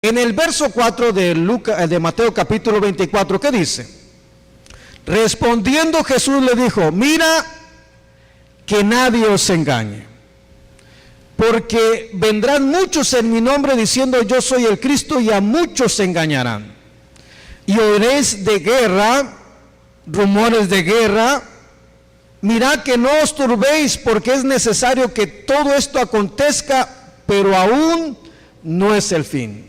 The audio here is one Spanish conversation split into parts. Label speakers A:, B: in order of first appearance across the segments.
A: En el verso 4 de Mateo capítulo 24, ¿qué dice? Respondiendo Jesús le dijo, mira que nadie os engañe, porque vendrán muchos en mi nombre diciendo yo soy el Cristo, y a muchos se engañarán. Y oiréis de guerra, rumores de guerra. Mirad que no os turbéis, porque es necesario que todo esto acontezca, pero aún no es el fin.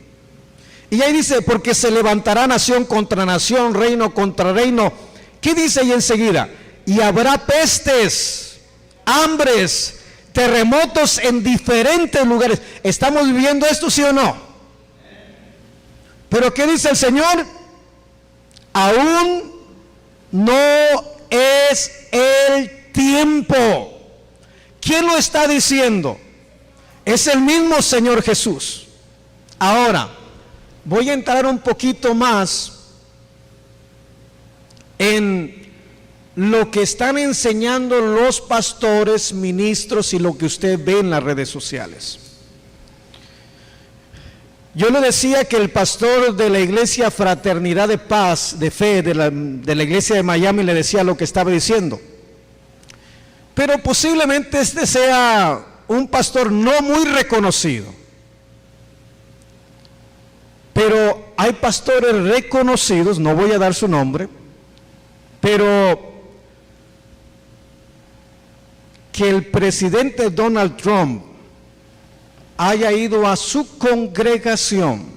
A: Y ahí dice, porque se levantará nación contra nación, reino contra reino. ¿Qué dice ahí enseguida? Y habrá pestes, hambres, terremotos en diferentes lugares. ¿Estamos viviendo esto, sí o no? Pero ¿qué dice el Señor? Aún no es el tiempo. ¿Quién lo está diciendo? Es el mismo Señor Jesús. Ahora, voy a entrar un poquito más en lo que están enseñando los pastores, ministros y lo que usted ve en las redes sociales. Yo le decía que el pastor de la iglesia Fraternidad de Paz, de Fe, de la iglesia de Miami, le decía lo que estaba diciendo. Pero posiblemente este sea un pastor no muy reconocido. Pero hay pastores reconocidos, no voy a dar su nombre, pero que el presidente Donald Trump haya ido a su congregación,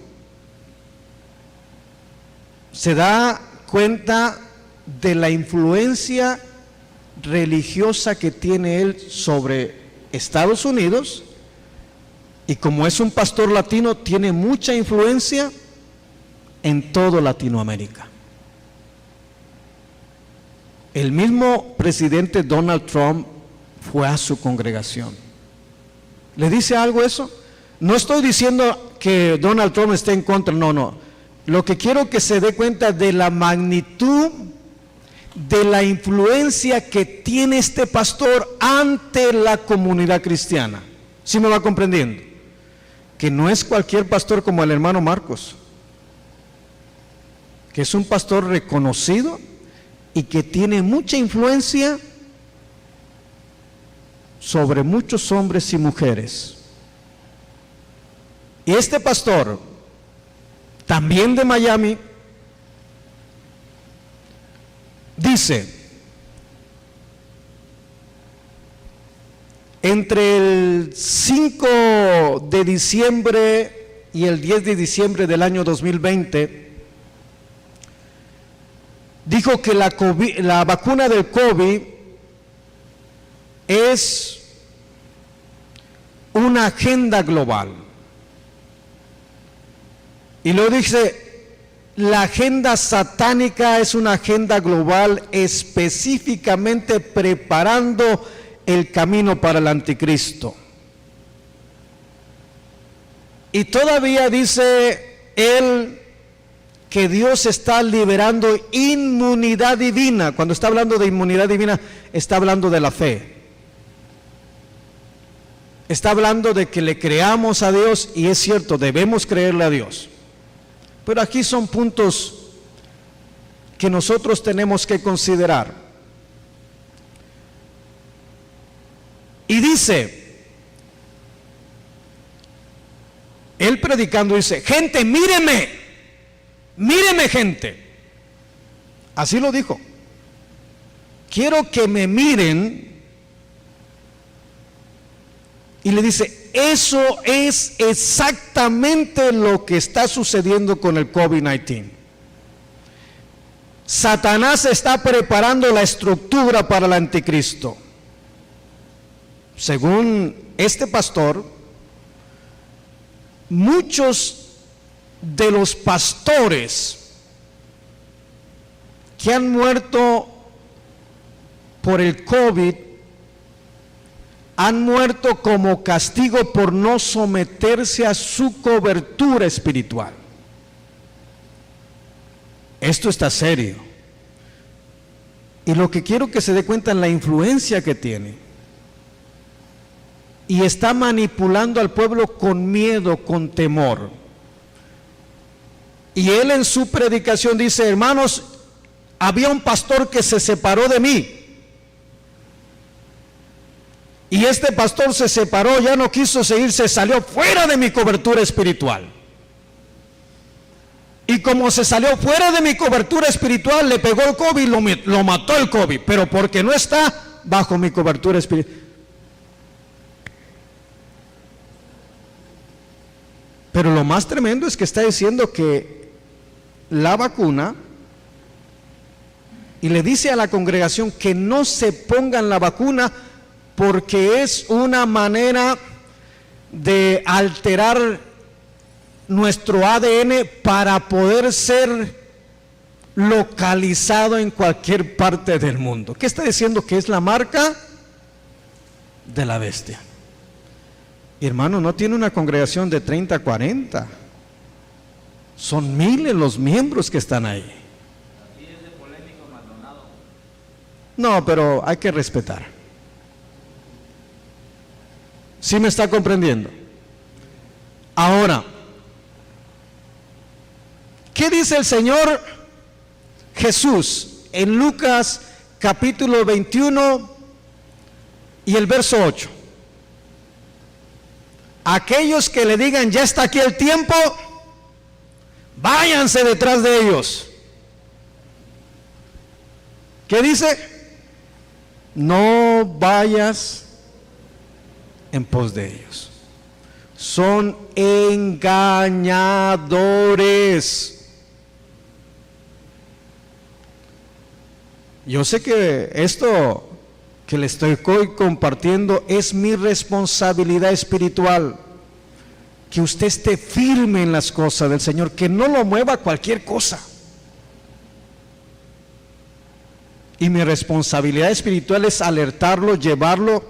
A: se da cuenta de la influencia religiosa que tiene él sobre Estados Unidos, y como es un pastor latino, tiene mucha influencia en toda Latinoamérica. El mismo presidente Donald Trump fue a su congregación. ¿Le dice algo eso? No estoy diciendo que Donald Trump esté en contra, no. Lo que quiero que se dé cuenta de la magnitud de la influencia que tiene este pastor ante la comunidad cristiana. ¿Sí me va comprendiendo? Que no es cualquier pastor como el hermano Marcos, que es un pastor reconocido y que tiene mucha influencia sobre muchos hombres y mujeres. Y este pastor, también de Miami, dice, entre el 5 de diciembre y el 10 de diciembre del año 2020, dijo que la vacuna del COVID es una agenda global. Y lo dice, la agenda satánica es una agenda global específicamente preparando el camino para el anticristo. Y todavía dice él que Dios está liberando inmunidad divina. Cuando está hablando de inmunidad divina, está hablando de la fe. Está hablando de que le creamos a Dios, y es cierto, debemos creerle a Dios. Pero aquí son puntos que nosotros tenemos que considerar. Y dice, él predicando dice, gente, míreme gente. Así lo dijo. Quiero que me miren. Y le dice, eso es exactamente lo que está sucediendo con el COVID-19. Satanás está preparando la estructura para el anticristo. Según este pastor, muchos de los pastores que han muerto por el COVID han muerto como castigo por no someterse a su cobertura espiritual. Esto está serio. Y lo que quiero que se dé cuenta es la influencia que tiene. Y está manipulando al pueblo con miedo, con temor. Y él en su predicación dice: hermanos, había un pastor que se separó de mí. Y este pastor se separó, ya no quiso seguir, se salió fuera de mi cobertura espiritual. Y como se salió fuera de mi cobertura espiritual, le pegó el COVID, lo mató el COVID, pero porque no está bajo mi cobertura espiritual. Pero lo más tremendo es que está diciendo que la vacuna, y le dice a la congregación que no se pongan la vacuna porque es una manera de alterar nuestro ADN para poder ser localizado en cualquier parte del mundo. ¿Qué está diciendo? Que es la marca de la bestia. Hermano, no tiene una congregación de 30, 40. Son miles los miembros que están ahí. No, pero hay que respetar. ¿Sí me está comprendiendo? Ahora, ¿qué dice el Señor Jesús en Lucas capítulo 21 y el verso 8? Aquellos que le digan: ya está aquí el tiempo, váyanse detrás de ellos. ¿Qué dice? No vayas en pos de ellos. Son engañadores. Yo sé que esto que le estoy compartiendo es mi responsabilidad espiritual. Que usted esté firme en las cosas del Señor, que no lo mueva cualquier cosa. Y mi responsabilidad espiritual es alertarlo, llevarlo,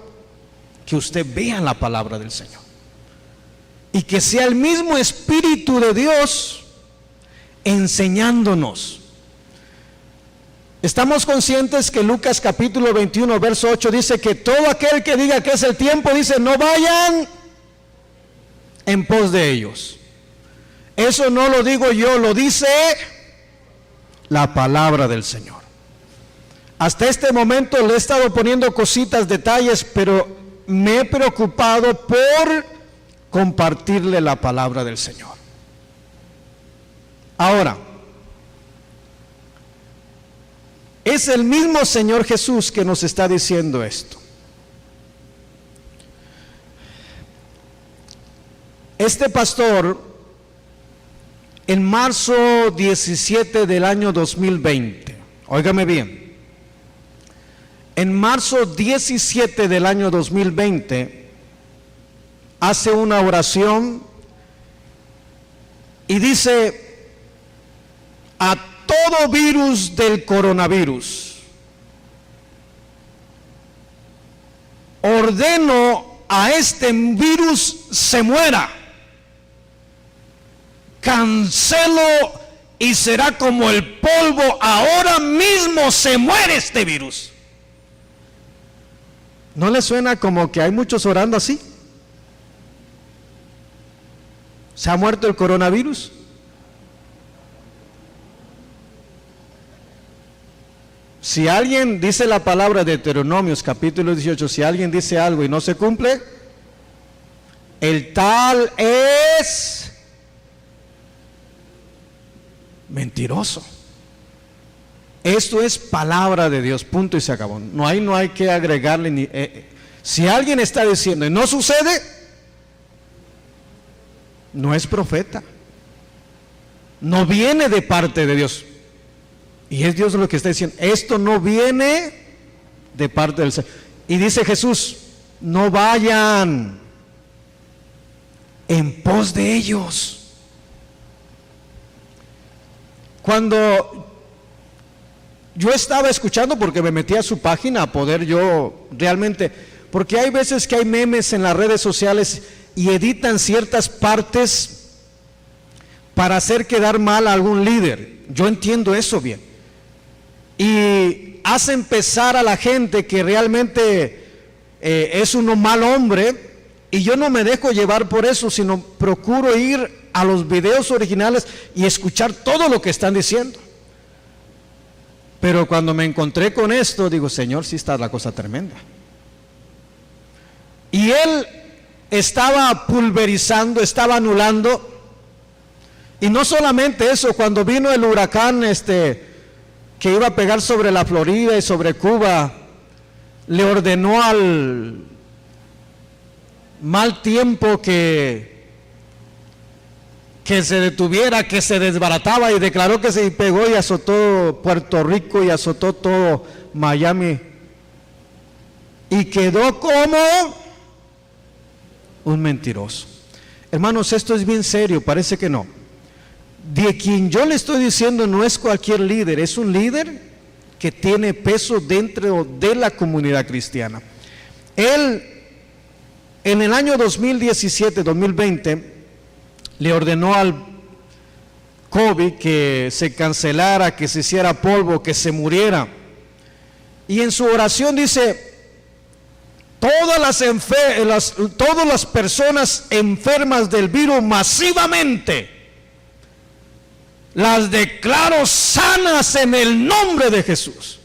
A: que usted vea la palabra del Señor. Y que sea el mismo Espíritu de Dios enseñándonos. Estamos conscientes que Lucas capítulo 21 verso 8 dice que todo aquel que diga que es el tiempo, dice: no vayan en pos de ellos. Eso no lo digo yo, lo dice la palabra del Señor. Hasta este momento le he estado poniendo cositas, detalles, pero me he preocupado por compartirle la palabra del Señor. Ahora, es el mismo Señor Jesús que nos está diciendo esto. Este pastor, en marzo 17 del año 2020, óigame bien, en marzo 17 del año 2020, hace una oración y dice: a todo virus del coronavirus, ordeno a este virus se muera, cancelo y será como el polvo, ahora mismo se muere este virus. ¿No le suena como que hay muchos orando así? ¿Se ha muerto el coronavirus? Si alguien dice la palabra de Deuteronomios capítulo 18, si alguien dice algo y no se cumple, el tal es mentiroso. Esto es palabra de Dios, punto y se acabó. No hay que agregarle ni. Si alguien está diciendo y no sucede, no es profeta, no viene de parte de Dios. Y es Dios lo que está diciendo: esto no viene de parte del Señor. Y dice Jesús: no vayan en pos de ellos. Cuando yo estaba escuchando, porque me metí a su página a poder yo realmente, porque hay veces que hay memes en las redes sociales y editan ciertas partes para hacer quedar mal a algún líder. Yo entiendo eso bien. Y hacen pensar a la gente que realmente es un mal hombre, y yo no me dejo llevar por eso, sino procuro ir a los videos originales y escuchar todo lo que están diciendo. Pero cuando me encontré con esto, digo, Señor, sí está la cosa tremenda. Y él estaba pulverizando, estaba anulando. Y no solamente eso, cuando vino el huracán que iba a pegar sobre la Florida y sobre Cuba, le ordenó al mal tiempo que se detuviera, que se desbarataba, y declaró que se pegó y azotó Puerto Rico y azotó todo Miami. Y quedó como un mentiroso. Hermanos, esto es bien serio, parece que no. De quien yo le estoy diciendo no es cualquier líder, es un líder que tiene peso dentro de la comunidad cristiana. Él, en el año 2017-2020, le ordenó al COVID que se cancelara, que se hiciera polvo, que se muriera. Y en su oración dice: todas las personas enfermas del virus masivamente las declaro sanas en el nombre de Jesús.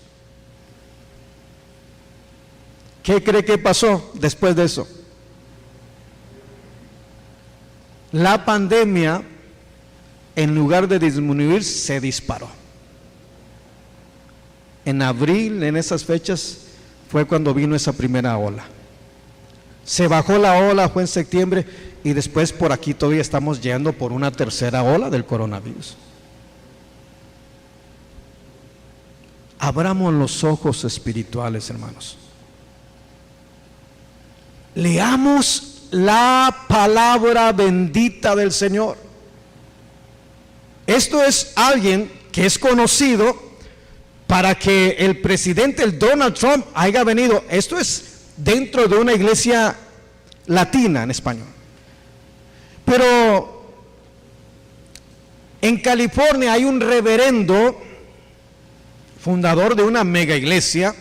A: ¿Qué cree que pasó después de eso? La pandemia, en lugar de disminuir, se disparó. En abril, en esas fechas, fue cuando vino esa primera ola. Se bajó la ola, fue en septiembre, y después por aquí todavía estamos yendo por una tercera ola del coronavirus. Abramos los ojos espirituales, hermanos. Leamos la palabra bendita del Señor. Esto es alguien que es conocido para que el presidente, el Donald Trump, haya venido. Esto es dentro de una iglesia latina en español. Pero en California hay un reverendo fundador de una mega iglesia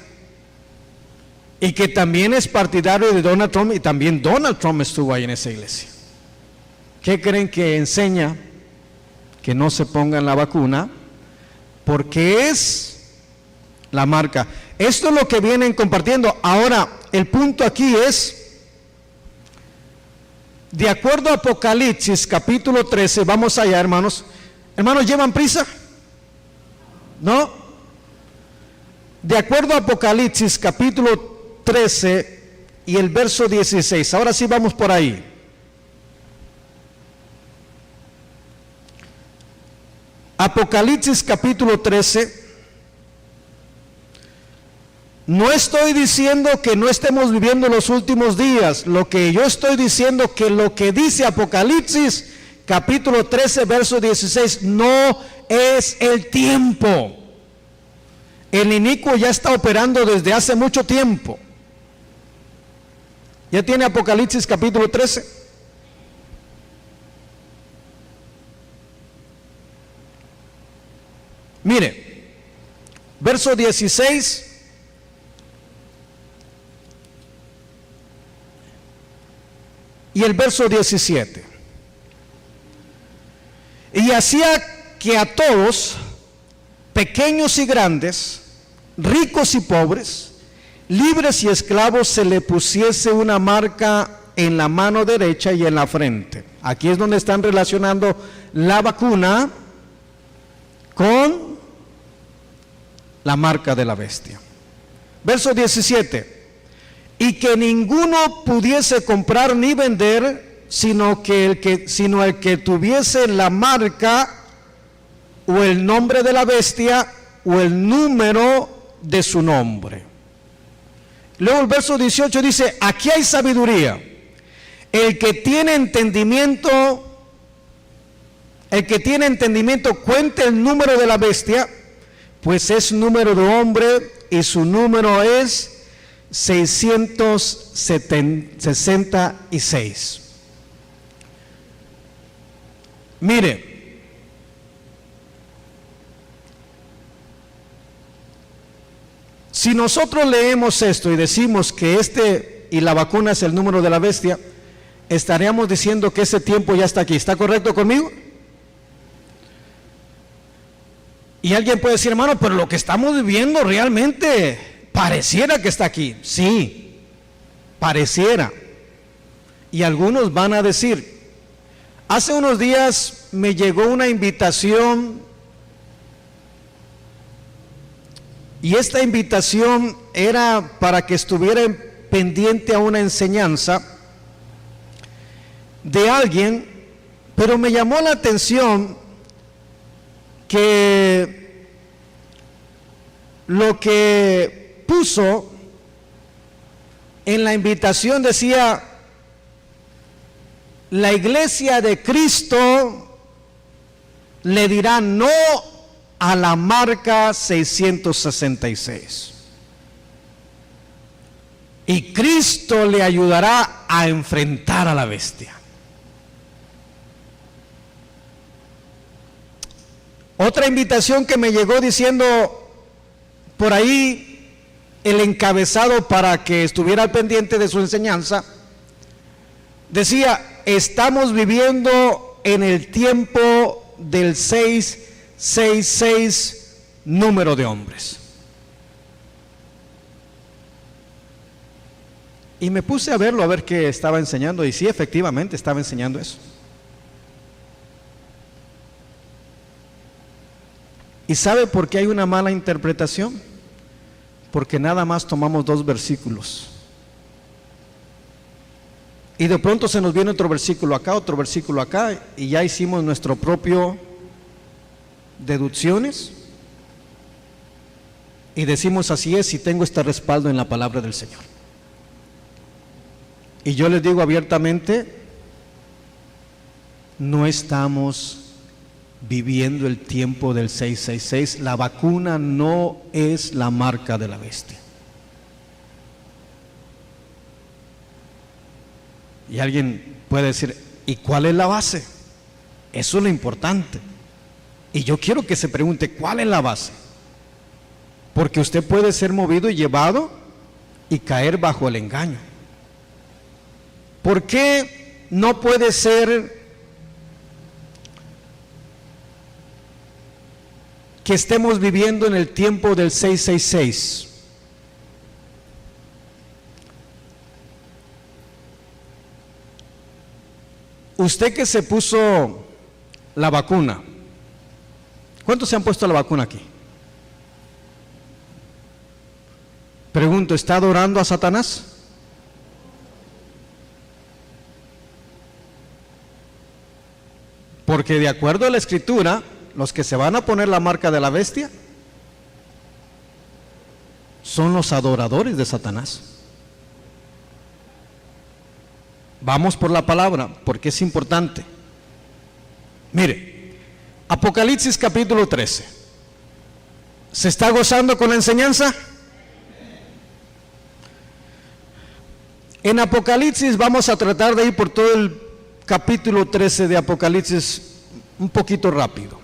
A: y que también es partidario de Donald Trump, y también Donald Trump estuvo ahí en esa iglesia. ¿Qué creen que enseña? Que no se pongan la vacuna porque es la marca. Esto es lo que vienen compartiendo. Ahora, el punto aquí es, de acuerdo a Apocalipsis capítulo 13, vamos allá, hermanos. Hermanos, ¿llevan prisa? ¿No? De acuerdo a Apocalipsis capítulo 13 y el verso 16, ahora sí vamos por ahí. Apocalipsis capítulo 13. No estoy diciendo que no estemos viviendo los últimos días. Lo que yo estoy diciendo, que lo que dice Apocalipsis capítulo 13 verso 16 no es el tiempo. El inicuo ya está operando desde hace mucho tiempo. ¿Ya tiene Apocalipsis capítulo 13? Mire, verso 16 y el verso 17. Y hacía que a todos, pequeños y grandes, ricos y pobres, libres y esclavos, se le pusiese una marca en la mano derecha y en la frente. Aquí es donde están relacionando la vacuna con la marca de la bestia. Verso 17. Y que ninguno pudiese comprar ni vender, sino el que tuviese la marca o el nombre de la bestia o el número de su nombre. Luego el verso 18 dice: aquí hay sabiduría. El que tiene entendimiento cuente el número de la bestia, pues es número de hombre y su número es 666. Mire, si nosotros leemos esto y decimos que y la vacuna es el número de la bestia, estaríamos diciendo que ese tiempo ya está aquí. ¿Está correcto conmigo? Y alguien puede decir, hermano, pero lo que estamos viviendo realmente pareciera que está aquí. Sí, pareciera. Y algunos van a decir, hace unos días me llegó una invitación, y esta invitación era para que estuviera pendiente a una enseñanza de alguien, pero me llamó la atención que lo que puso en la invitación decía: la iglesia de Cristo le dirá no a la marca 666. Y Cristo le ayudará a enfrentar a la bestia. Otra invitación que me llegó diciendo por ahí el encabezado para que estuviera al pendiente de su enseñanza, decía: estamos viviendo en el tiempo del 666 número de hombres. Y me puse a verlo, a ver qué estaba enseñando, y sí, efectivamente estaba enseñando eso. ¿Y sabe por qué hay una mala interpretación? Porque nada más tomamos 2 versículos. Y de pronto se nos viene otro versículo acá, otro versículo acá, y ya hicimos nuestro propio deducciones. Y decimos: así es, y tengo este respaldo en la palabra del Señor. Y yo les digo abiertamente, no estamos viviendo el tiempo del 666. La vacuna no es la marca de la bestia. Y alguien puede decir: ¿y cuál es la base? Eso es lo importante. Y yo quiero que se pregunte: ¿cuál es la base? Porque usted puede ser movido y llevado y caer bajo el engaño. ¿Por qué no puede ser que estemos viviendo en el tiempo del 666? Usted que se puso la vacuna, ¿cuántos se han puesto la vacuna aquí? Pregunto, ¿está adorando a Satanás? Porque de acuerdo a la Escritura, los que se van a poner la marca de la bestia son los adoradores de Satanás. Vamos por la palabra, porque es importante. Mire, Apocalipsis capítulo 13. ¿Se está gozando con la enseñanza? En Apocalipsis vamos a tratar de ir por todo el capítulo 13 de Apocalipsis un poquito rápido.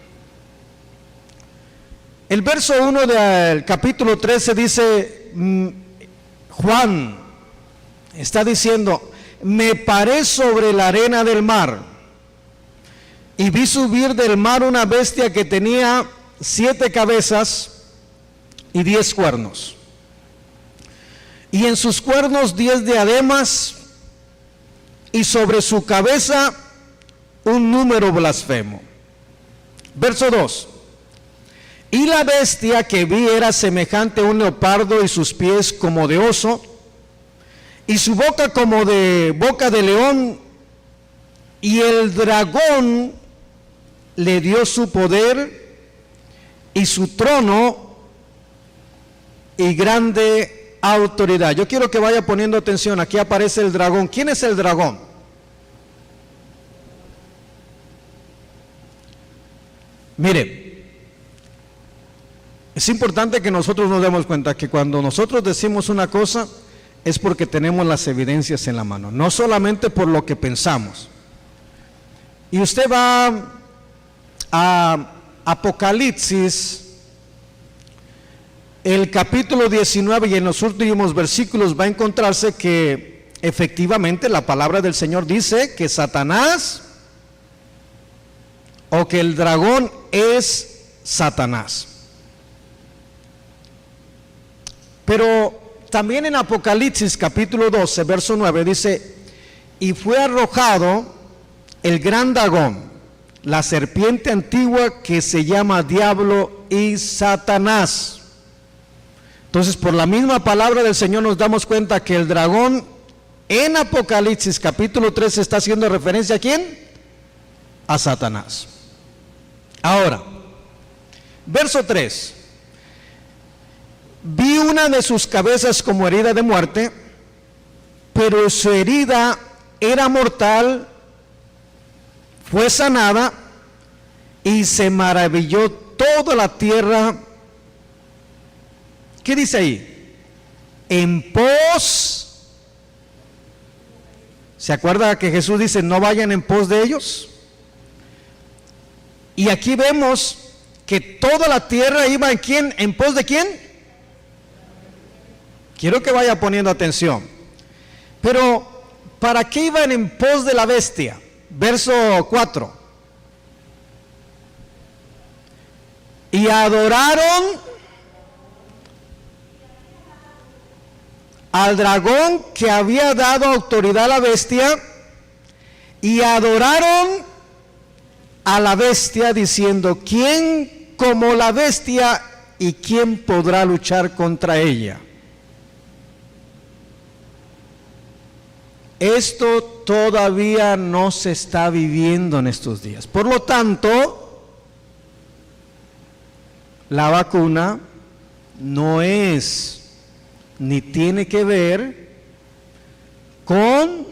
A: El verso 1 del capítulo 13 dice, Juan está diciendo: me paré sobre la arena del mar y vi subir del mar una bestia que tenía 7 cabezas y 10 cuernos, y en sus cuernos 10 diademas, y sobre su cabeza un número blasfemo. Verso 2: y la bestia que vi era semejante a un leopardo, y sus pies como de oso, y su boca como de boca de león, y el dragón le dio su poder y su trono y grande autoridad. Yo quiero que vaya poniendo atención. Aquí aparece el dragón. ¿Quién es el dragón? Mire, es importante que nosotros nos demos cuenta que cuando nosotros decimos una cosa es porque tenemos las evidencias en la mano, no solamente por lo que pensamos. Y usted va a Apocalipsis, el capítulo 19, y en los últimos versículos va a encontrarse que efectivamente la palabra del Señor dice que Satanás, o que el dragón es Satanás. Pero también en Apocalipsis capítulo 12, verso 9 dice: y fue arrojado el gran dragón, la serpiente antigua que se llama Diablo y Satanás. Entonces, por la misma palabra del Señor nos damos cuenta que el dragón en Apocalipsis capítulo 13 está haciendo referencia ¿a quién? A Satanás. Ahora, verso 3. Vi una de sus cabezas como herida de muerte, pero su herida era mortal, fue sanada, y se maravilló toda la tierra. ¿Qué dice ahí? En pos. ¿Se acuerda que Jesús dice no vayan en pos de ellos? Y aquí vemos que toda la tierra iba en quién, en pos de quién. Quiero que vaya poniendo atención. Pero ¿para qué iban en pos de la bestia? Verso 4. Y adoraron al dragón que había dado autoridad a la bestia, y adoraron a la bestia diciendo: ¿quién como la bestia y quién podrá luchar contra ella? Esto todavía no se está viviendo en estos días. Por lo tanto, la vacuna no es ni tiene que ver con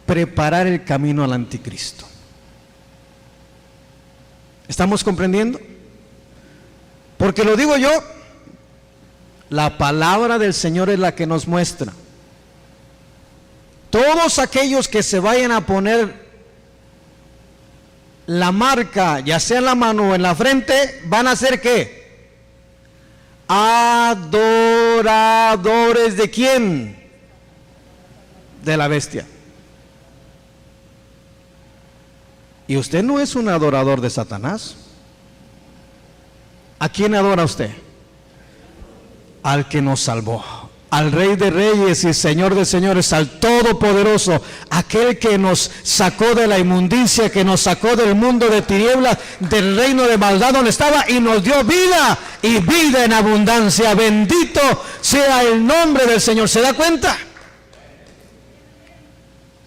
A: preparar el camino al anticristo. ¿Estamos comprendiendo? Porque lo digo yo, la palabra del Señor es la que nos muestra. Todos aquellos que se vayan a poner la marca, ya sea en la mano o en la frente, van a ser ¿qué? Adoradores ¿de quién? De la bestia. Y usted no es un adorador de Satanás. ¿A quién adora usted? Al que nos salvó, al Rey de Reyes y Señor de Señores, al Todopoderoso, aquel que nos sacó de la inmundicia, que nos sacó del mundo de tinieblas, del reino de maldad donde estaba, y nos dio vida y vida en abundancia. Bendito sea el nombre del Señor. ¿Se da cuenta?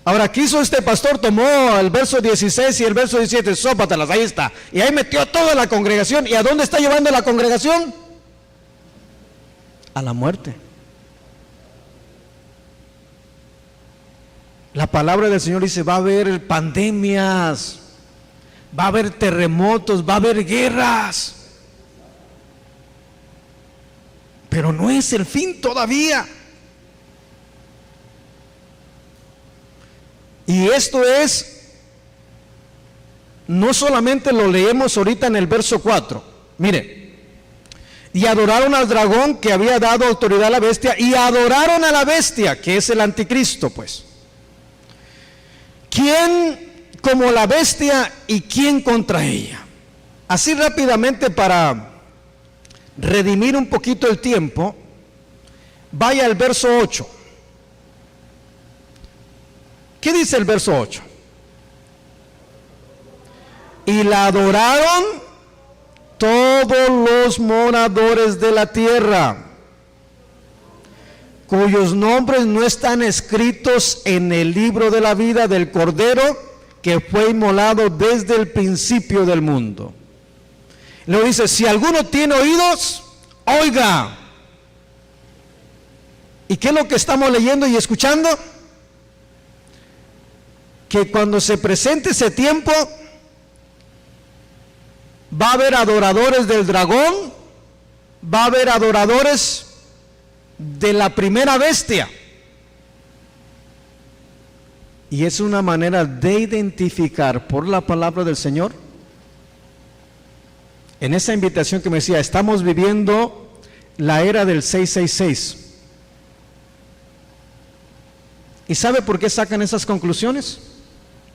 A: Ahora, ¿qué hizo este pastor? Tomó el verso 16 y el verso 17, sópatelas, ahí está, y ahí metió a toda la congregación. ¿Y a dónde está llevando la congregación? A la muerte. La palabra del Señor dice: va a haber pandemias, va a haber terremotos, va a haber guerras, pero no es el fin todavía. Y esto es, no solamente lo leemos ahorita en el verso 4, mire, y adoraron al dragón que había dado autoridad a la bestia, y adoraron a la bestia, que es el anticristo, pues. ¿Quién como la bestia y quién contra ella? Así rápidamente, para redimir un poquito el tiempo, vaya al verso 8. ¿Qué dice el verso 8? Y la adoraron todos los moradores de la tierra, cuyos nombres no están escritos en el libro de la vida del Cordero que fue inmolado desde el principio del mundo. Luego dice: si alguno tiene oídos, oiga. ¿Y qué es lo que estamos leyendo y escuchando? Que cuando se presente ese tiempo, va a haber adoradores del dragón, va a haber adoradores de la primera bestia. Y es una manera de identificar por la palabra del Señor, en esa invitación que me decía, estamos viviendo la era del 666. ¿Y sabe por qué sacan esas conclusiones?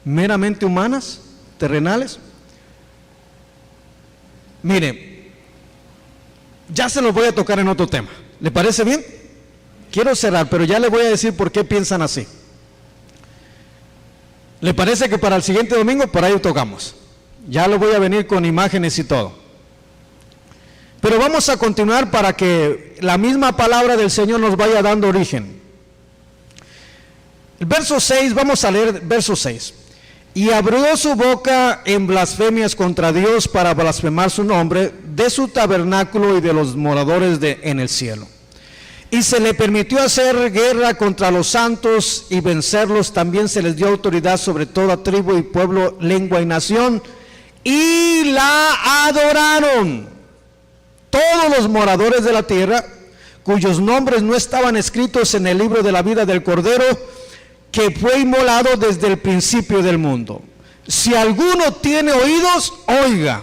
A: Meramente humanas, terrenales. Mire, ya se los voy a tocar en otro tema. ¿Le parece bien? Quiero cerrar, pero ya le voy a decir por qué piensan así. ¿Le parece que para el siguiente domingo por ahí tocamos? Ya lo voy a venir con imágenes y todo. Pero vamos a continuar para que la misma palabra del Señor nos vaya dando origen. El verso 6, vamos a leer verso 6. Y abrió su boca en blasfemias contra Dios para blasfemar su nombre, de su tabernáculo y de los moradores en el cielo. Y se le permitió hacer guerra contra los santos y vencerlos. También se les dio autoridad sobre toda tribu y pueblo, lengua y nación. Y la adoraron todos los moradores de la tierra, cuyos nombres no estaban escritos en el libro de la vida del Cordero, que fue inmolado desde el principio del mundo. Si alguno tiene oídos, oiga.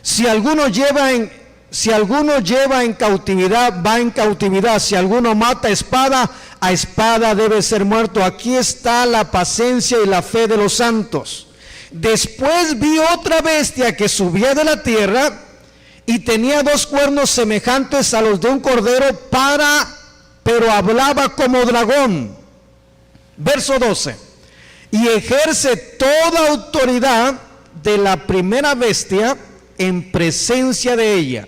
A: Si alguno lleva en cautividad, va en cautividad. Si alguno mata a espada debe ser muerto. Aquí está la paciencia y la fe de los santos. Después vi otra bestia que subía de la tierra y tenía 2 cuernos semejantes a los de un cordero, pero hablaba como dragón. Verso 12. Y ejerce toda autoridad de la primera bestia en presencia de ella,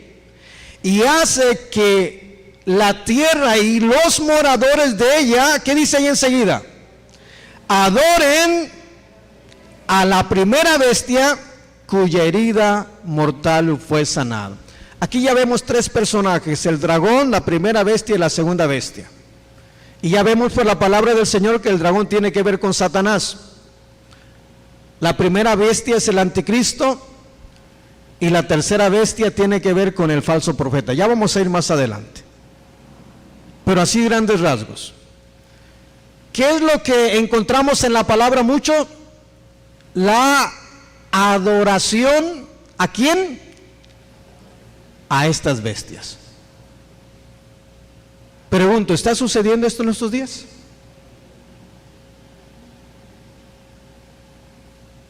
A: y hace que la tierra y los moradores de ella, ¿qué dice ahí enseguida? Adoren a la primera bestia cuya herida mortal fue sanada. Aquí ya vemos 3 personajes: el dragón, la primera bestia y la segunda bestia. Y ya vemos por la palabra del Señor que el dragón tiene que ver con Satanás. La primera bestia es el anticristo y la tercera bestia tiene que ver con el falso profeta. Ya vamos a ir más adelante, pero así grandes rasgos. ¿Qué es lo que encontramos en la palabra mucho? La adoración. ¿A quién? A estas bestias. Pregunto, ¿está sucediendo esto en estos días?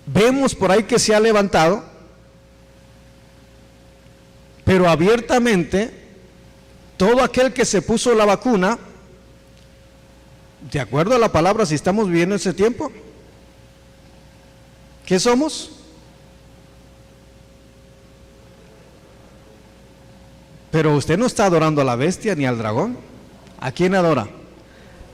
A: Vemos por ahí que se ha levantado, pero abiertamente, todo aquel que se puso la vacuna, de acuerdo a la palabra, si estamos viviendo ese tiempo, ¿qué somos? Pero usted no está adorando a la bestia ni al dragón. ¿A quién adora?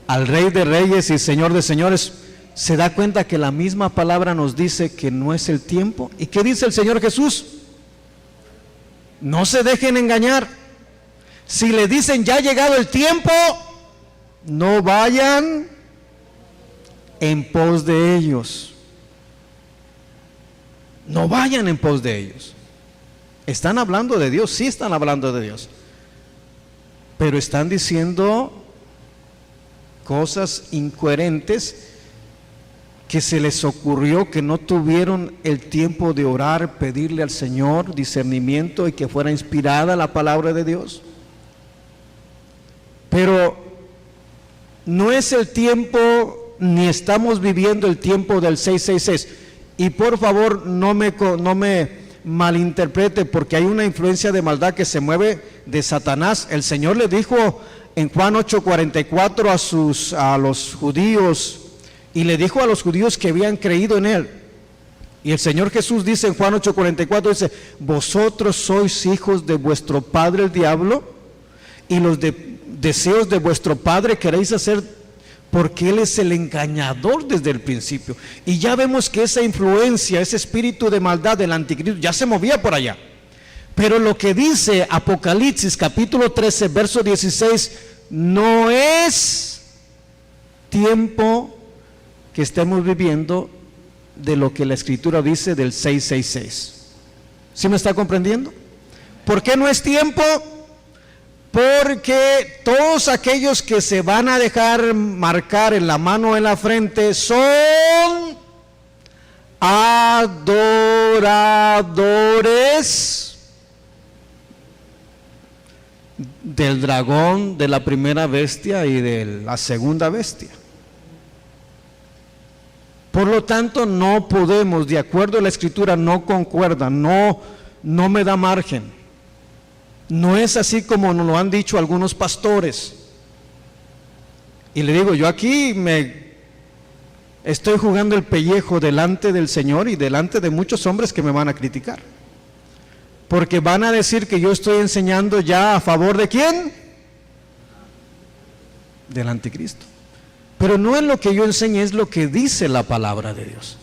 A: Al Rey de Reyes y Señor de Señores. ¿Se da cuenta que la misma palabra nos dice que no es el tiempo? ¿Y qué dice el Señor Jesús? No se dejen engañar. Si le dicen ya ha llegado el tiempo, no vayan en pos de ellos. No vayan en pos de ellos. Están hablando de Dios, sí están hablando de Dios, pero están diciendo cosas incoherentes que se les ocurrió, que no tuvieron el tiempo de orar, pedirle al Señor discernimiento y que fuera inspirada la palabra de Dios. Pero no es el tiempo, ni estamos viviendo el tiempo del 666. Y por favor no me malinterprete, porque hay una influencia de maldad que se mueve de Satanás. El Señor le dijo en Juan 8:44 a los judíos, y le dijo a los judíos que habían creído en él, y el Señor Jesús dice en Juan 8:44, dice: vosotros sois hijos de vuestro padre el diablo, y los deseos de vuestro padre queréis hacer, porque él es el engañador desde el principio. Y ya vemos que esa influencia, ese espíritu de maldad del anticristo ya se movía por allá. Pero lo que dice Apocalipsis capítulo 13 verso 16, no es tiempo que estemos viviendo de lo que la Escritura dice del 666. ¿Sí me está comprendiendo? ¿Por qué no es tiempo? Porque todos aquellos que se van a dejar marcar en la mano o en la frente son adoradores del dragón, de la primera bestia y de la segunda bestia. Por lo tanto, no podemos, de acuerdo a la Escritura, no concuerda, no me da margen. No es así como nos lo han dicho algunos pastores. Y le digo, yo aquí me estoy jugando el pellejo delante del Señor y delante de muchos hombres que me van a criticar. Porque van a decir que yo estoy enseñando ya a favor de ¿quién? Del anticristo. Pero no es lo que yo enseñe, es lo que dice la palabra de Dios.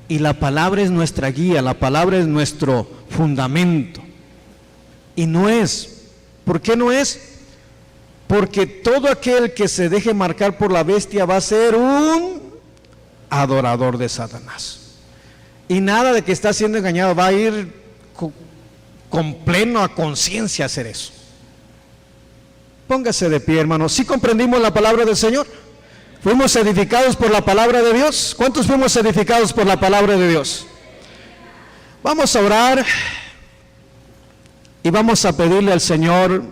A: Y la palabra es nuestra guía, la palabra es nuestro fundamento. Y no es. ¿Por qué no es? Porque todo aquel que se deje marcar por la bestia va a ser un adorador de Satanás. Y nada de que está siendo engañado, va a ir con plena conciencia a hacer eso. Póngase de pie, hermanos. ¿Sí comprendimos la palabra del Señor? ¿Fuimos edificados por la palabra de Dios? ¿Cuántos fuimos edificados por la palabra de Dios? Vamos a orar y vamos a pedirle al Señor